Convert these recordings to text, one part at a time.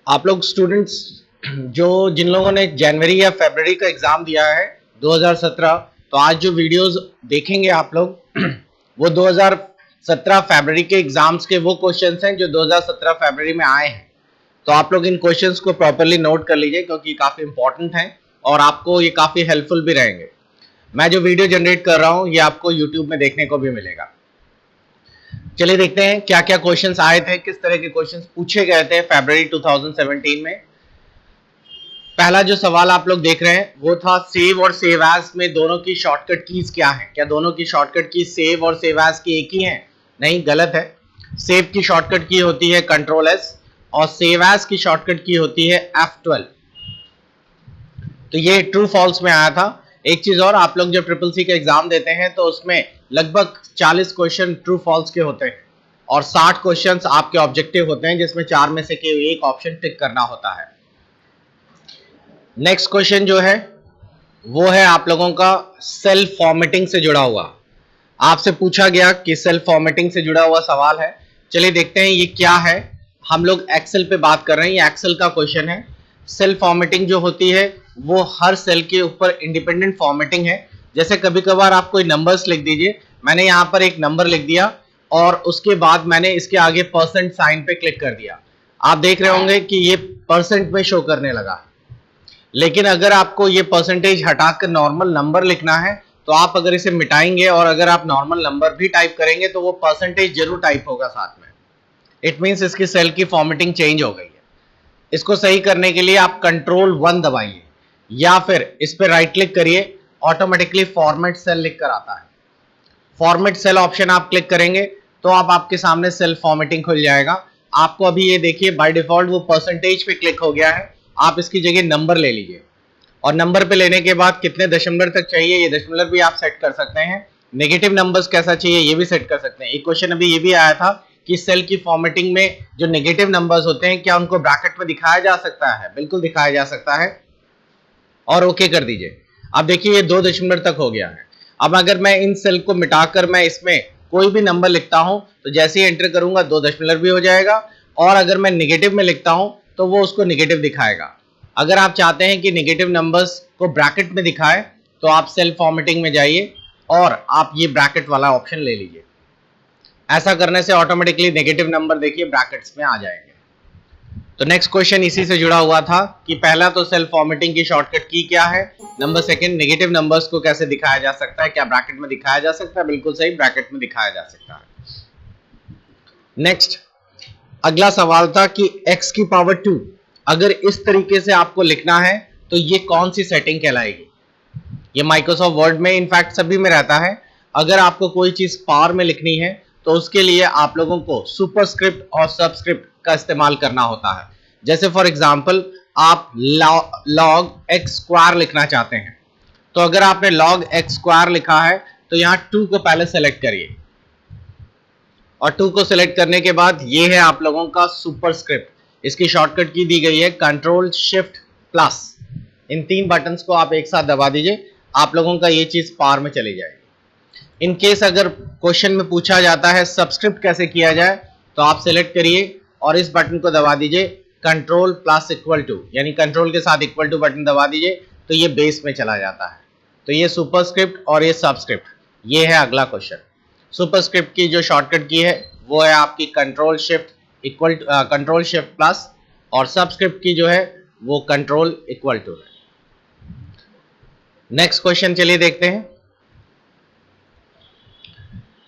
आप लोग स्टूडेंट्स जो जिन लोगों ने जनवरी या फरवरी का एग्जाम दिया है 2017, तो आज जो वीडियोस देखेंगे आप लोग वो 2017 फरवरी के एग्जाम्स के वो क्वेश्चंस हैं जो 2017 फरवरी में आए हैं। तो आप लोग इन क्वेश्चंस को प्रॉपर्ली नोट कर लीजिए क्योंकि काफी इंपॉर्टेंट हैं और आपको ये काफी हेल्पफुल भी रहेंगे। मैं जो वीडियो जनरेट कर रहा हूँ ये आपको यूट्यूब में देखने को भी मिलेगा। चलिए देखते हैं क्या क्या क्वेश्चंस आए थे, किस तरह के क्वेश्चंस पूछे गए थे फरवरी 2017 में। पहला जो सवाल आप लोग देख रहे हैं वो था सेव और सेव एज में दोनों की शॉर्टकट कीज क्या है। क्या दोनों की शॉर्टकट की सेव और सेव एज की एक ही है? नहीं, गलत है। सेव की शॉर्टकट की होती है कंट्रोल एस और सेव एज की शॉर्टकट की होती है F12। तो ये ट्रू फॉल्स में आया था। एक चीज और, आप लोग जब ट्रिपल सी का एग्जाम देते हैं तो उसमें लगभग 40 क्वेश्चन ट्रू फॉल्स के होते हैं और 60 क्वेश्चंस आपके ऑब्जेक्टिव होते हैं जिसमें 4 में से केवल एक ऑप्शन टिक करना होता है। नेक्स्ट क्वेश्चन जो है वो है आप लोगों का सेल्फ फॉर्मेटिंग से जुड़ा हुआ। आपसे पूछा गया कि सेल्फ फॉर्मेटिंग से जुड़ा हुआ सवाल है। चलिए देखते हैं ये क्या है। हम लोग एक्सेल पे बात कर रहे हैं, ये एक्सेल का क्वेश्चन है। सेल्फ फॉर्मेटिंग जो होती है वो हर सेल के ऊपर इंडिपेंडेंट फॉर्मेटिंग है। जैसे कभी कभार आप कोई नंबर्स लिख दीजिए, मैंने यहां पर एक नंबर लिख दिया और उसके बाद मैंने इसके आगे परसेंट साइन पे क्लिक कर दिया। आप देख रहे होंगे कि ये परसेंट में शो करने लगा। लेकिन अगर आपको ये परसेंटेज हटाकर नॉर्मल नंबर लिखना है तो आप अगर इसे मिटाएंगे और अगर आप नॉर्मल नंबर भी टाइप करेंगे तो वो परसेंटेज जरूर टाइप होगा साथ में। इट मींस इसकी सेल की फॉर्मेटिंग चेंज हो गई है। इसको सही करने के लिए आप कंट्रोल 1 दबाइए या फिर इस पर राइट क्लिक करिए, ऑटोमेटिकली फॉर्मेट सेल लिख कर आता है। फॉर्मेट सेल ऑप्शन आप क्लिक करेंगे तो आपके सामने सेल फॉर्मेटिंग खुल जाएगा। आपको अभी ये देखिए बाय डिफॉल्ट वो परसेंटेज पे क्लिक हो गया है। आप इसकी जगह नंबर ले लीजिए और नंबर पे लेने के बाद कितने दशमलव तक चाहिए ये दशमलव भी आप सेट कर सकते हैं। नेगेटिव नंबर्स कैसा चाहिए ये भी सेट कर सकते हैं। एक क्वेश्चन अभी ये भी आया था कि सेल की फॉर्मेटिंग में जो नेगेटिव नंबर्स होते हैं क्या उनको ब्रैकेट में दिखाया जा सकता है? बिल्कुल दिखाया जा सकता है और ओके कर दीजिए। अब देखिए ये 2 दशमलव तक हो गया है। अब अगर मैं इन सेल को मिटाकर मैं इसमें कोई भी नंबर लिखता हूं तो जैसे ही एंटर करूंगा 2 दशमलव भी हो जाएगा और अगर मैं नेगेटिव में लिखता हूं तो वो उसको नेगेटिव दिखाएगा। अगर आप चाहते हैं कि नेगेटिव नंबर्स को ब्रैकेट में दिखाए तो आप सेल फॉर्मेटिंग में जाइए और आप ये ब्रैकेट वाला ऑप्शन ले लीजिए। ऐसा करने से ऑटोमेटिकली नेगेटिव नंबर देखिए ब्रैकेट्स में आ जाएंगे। तो नेक्स्ट क्वेश्चन इसी से जुड़ा हुआ था कि पहला तो सेल फॉर्मेटिंग की शॉर्टकट की क्या है, नंबर सेकंड नेगेटिव नंबर्स को कैसे दिखाया जा सकता है, क्या ब्रैकेट में दिखाया जा सकता है? बिल्कुल सही, ब्रैकेट में दिखाया जा सकता है। नेक्स्ट अगला सवाल था कि x की पावर 2 अगर इस तरीके से आपको लिखना है तो ये कौन सी सेटिंग कहलाएगी? ये माइक्रोसॉफ्ट वर्ड में इनफैक्ट सभी में रहता है। अगर आपको कोई चीज पावर में लिखनी है तो उसके लिए आप लोगों को सुपरस्क्रिप्ट और सबस्क्रिप्ट का इस्तेमाल करना होता है। जैसे फॉर एग्जांपल आप log x स्क्वायर लिखना चाहते हैं तो अगर आपने log x स्क्वायर लिखा है तो यहां 2 को पहले सेलेक्ट करिए और 2 को सिलेक्ट करने के बाद ये है आप लोगों का सुपरस्क्रिप्ट। इसकी शॉर्टकट की दी गई है कंट्रोल शिफ्ट प्लस। इन 3 बटन्स को आप एक साथ दबा दीजिए, आप लोगों का ये चीज पावर में चली जाएगी। इन केस अगर क्वेश्चन में पूछा जाता है सबस्क्रिप्ट कैसे किया जाए तो आप सिलेक्ट करिए और इस बटन को दबा दीजिए कंट्रोल प्लस इक्वल टू, यानी कंट्रोल के साथ इक्वल टू बटन दबा दीजिए तो ये बेस में चला जाता है। तो ये सुपरस्क्रिप्ट और ये सबस्क्रिप्ट, ये है अगला क्वेश्चन। सुपरस्क्रिप्ट की जो शॉर्टकट की है वो है आपकी कंट्रोल शिफ्ट प्लस और सबस्क्रिप्ट की जो है वो कंट्रोल इक्वल टू है। नेक्स्ट क्वेश्चन चलिए देखते हैं।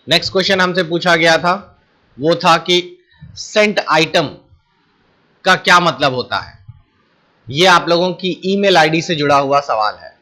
नेक्स्ट क्वेश्चन हमसे पूछा गया था वो था कि सेंट आइटम का क्या मतलब होता है। ये आप लोगों की ईमेल आईडी से जुड़ा हुआ सवाल है।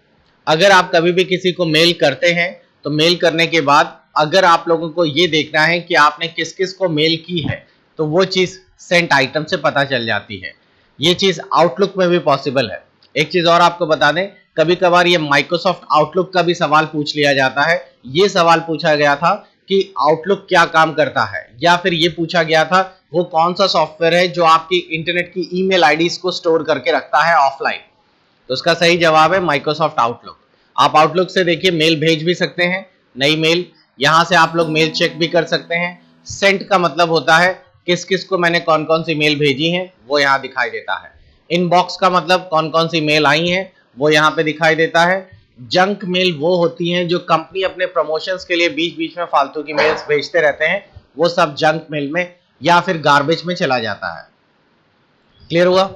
अगर आप कभी भी किसी को मेल करते हैं तो मेल करने के बाद अगर आप लोगों को ये देखना है कि आपने किस किस को मेल की है तो वो चीज सेंट आइटम से पता चल जाती है। ये चीज आउटलुक में भी पॉसिबल है। एक चीज और आपको बता दें, कभी कभार ये माइक्रोसॉफ्ट आउटलुक का भी सवाल पूछ लिया जाता है। ये सवाल पूछा गया था कि आउटलुक क्या काम करता है, या फिर ये पूछा गया था वो कौन सा सॉफ्टवेयर है जो आपकी इंटरनेट की ईमेल आईडीज को स्टोर करके रखता है ऑफलाइन। तो उसका सही जवाब है माइक्रोसॉफ्ट आउटलुक। आप आउटलुक से देखिए मेल भेज भी सकते हैं, नई मेल, यहां से आप लोग मेल चेक भी कर सकते हैं। सेंट का मतलब होता है किस किस को मैंने कौन कौन सी मेल भेजी है वो यहाँ दिखाई देता है। इनबॉक्स का मतलब कौन कौन सी मेल आई है वो यहाँ पे दिखाई देता है। जंक मेल वो होती हैं जो कंपनी अपने प्रमोशंस के लिए बीच बीच में फालतू की मेल्स भेजते रहते हैं, वो सब जंक मेल में या फिर गार्बेज में चला जाता है। क्लियर हुआ?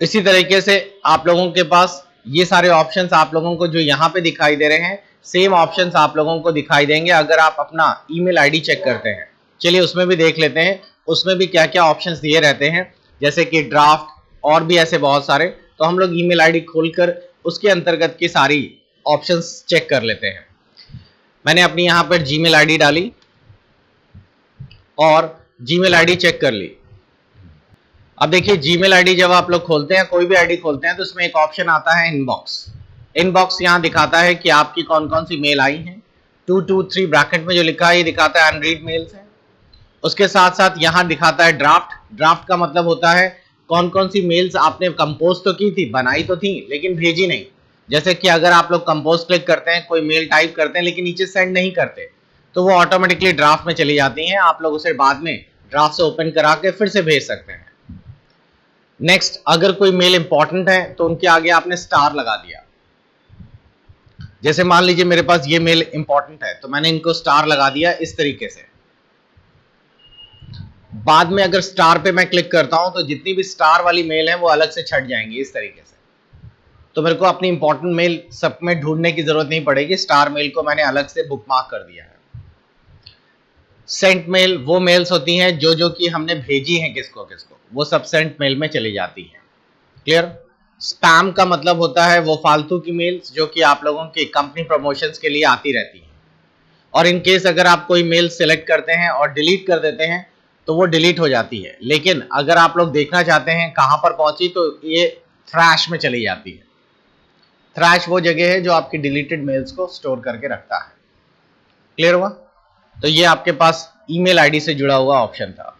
इसी तरीके से आप लोगों के पास ये सारे ऑप्शंस आप लोगों को जो यहाँ पे दिखाई दे रहे हैं, सेम ऑप्शंस आप लोगों को दिखाई देंगे अगर आप अपना ईमेल आईडी चेक करते हैं। चलिए उसमें भी देख लेते हैं, उसमें भी क्या क्या ऑप्शंस दिए रहते हैं, जैसे कि ड्राफ्ट और भी ऐसे बहुत सारे। तो हम लोग ईमेल आईडी खोलकर उसके अंतर्गत की सारी ऑप्शंस चेक कर लेते हैं। मैंने अपनी यहाँ पर जीमेल आईडी डाली और जीमेल आईडी चेक कर ली। अब देखिए जीमेल आईडी जब आप लोग खोलते हैं, कोई भी आईडी खोलते हैं, तो उसमें एक ऑप्शन आता है इनबॉक्स। इनबॉक्स यहाँ दिखाता है कि आपकी कौन कौन सी मेल आई हैं। 223 ब्रैकेट में जो लिखा है ये दिखाता है अनरीड मेल्स है। उसके साथ साथ यहाँ दिखाता है ड्राफ्ट। ड्राफ्ट का मतलब होता है कौन कौन सी मेल्स आपने कंपोज तो की थी, बनाई तो थी, लेकिन भेजी नहीं। जैसे कि अगर आप लोग कंपोज क्लिक करते हैं, कोई मेल टाइप करते हैं लेकिन नीचे सेंड नहीं करते, तो वो ऑटोमेटिकली ड्राफ्ट में चली जाती हैं। आप लोग उसे बाद में ड्राफ्ट से ओपन करा के फिर से भेज सकते हैं। नेक्स्ट, अगर कोई मेल इंपॉर्टेंट है तो उनके आगे आपने स्टार लगा दिया। जैसे मान लीजिए मेरे पास ये मेल इंपॉर्टेंट है तो मैंने इनको स्टार लगा दिया इस तरीके से। बाद में अगर स्टार पे मैं क्लिक करता हूं तो जितनी भी स्टार वाली मेल है वो अलग से छट जाएंगी इस तरीके से। तो मेरे को अपनी इंपॉर्टेंट मेल सब में ढूंढने की जरूरत नहीं पड़ेगी, स्टार मेल को मैंने अलग से बुकमार्क कर दिया है। सेंट मेल वो मेल्स होती हैं जो कि हमने भेजी हैं किसको किसको, वो सब सेंट मेल में चली जाती हैं। क्लियर? स्पैम का मतलब होता है वो फालतू की मेल्स जो कि आप लोगों की कंपनी प्रमोशंस के लिए आती रहती हैं। और इन केस अगर आप कोई मेल सिलेक्ट करते हैं और डिलीट कर देते हैं तो वो डिलीट हो जाती है, लेकिन अगर आप लोग देखना चाहते हैं कहां पर पहुंची तो ये थ्रैश में चली जाती है। थ्रैश वो जगह है जो आपकी डिलीटेड मेल्स को स्टोर करके रखता है। क्लियर हुआ? तो ये आपके पास ईमेल आईडी से जुड़ा हुआ ऑप्शन था।